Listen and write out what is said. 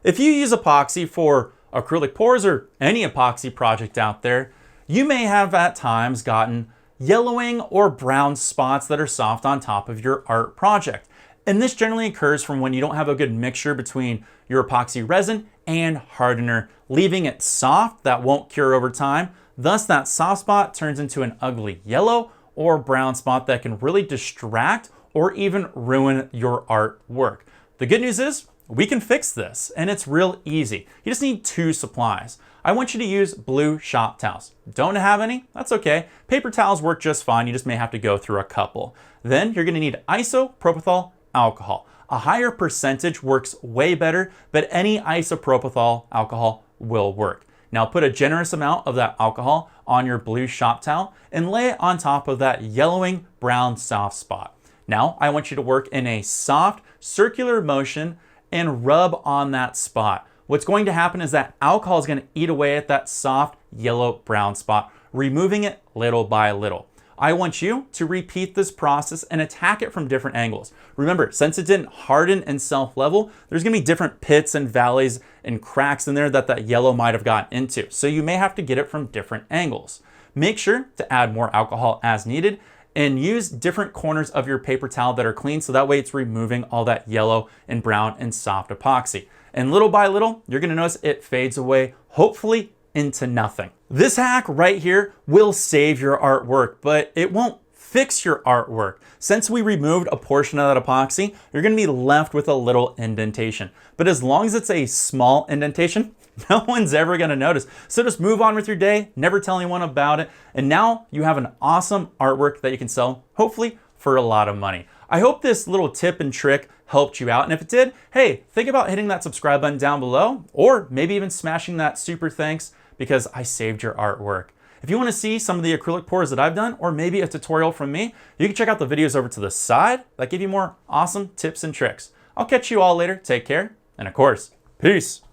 If you use epoxy for acrylic pours or any epoxy project out there, you may have at times gotten yellowing or brown spots that are soft on top of your art project. And this generally occurs from when you don't have a good mixture between your epoxy resin and hardener, leaving it soft that won't cure over time. Thus, that soft spot turns into an ugly yellow or brown spot that can really distract or even ruin your artwork. The good news is we can fix this, and it's real easy. You just need 2 supplies. I want you to use blue shop towels. Don't have any? That's okay. Paper towels work just fine. You just may have to go through a couple. Then you're gonna need isopropyl alcohol. A higher percentage works way better, but any isopropyl alcohol will work. Now put a generous amount of that alcohol on your blue shop towel and lay it on top of that yellowing brown soft spot. Now I want you to work in a soft circular motion and rub on that spot. What's going to happen is that alcohol is going to eat away at that soft yellow brown spot, removing it little by little. I want you to repeat this process and attack it from different angles. Remember, since it didn't harden and self-level, there's gonna be different pits and valleys and cracks in there that yellow might have gotten into. So you may have to get it from different angles. Make sure to add more alcohol as needed and use different corners of your paper towel that are clean so that way it's removing all that yellow and brown and soft epoxy. And little by little, you're gonna notice it fades away, hopefully into nothing. This hack right here will save your artwork, but it won't fix your artwork. Since we removed a portion of that epoxy, you're gonna be left with a little indentation. But as long as it's a small indentation, no one's ever gonna notice. So just move on with your day, never tell anyone about it, and now you have an awesome artwork that you can sell, hopefully for a lot of money. I hope this little tip and trick helped you out, and if it did, hey, think about hitting that subscribe button down below, or maybe even smashing that super thanks because I saved your artwork. If you want to see some of the acrylic pours that I've done, or maybe a tutorial from me, you can check out the videos over to the side that give you more awesome tips and tricks. I'll catch you all later, take care, and of course, peace.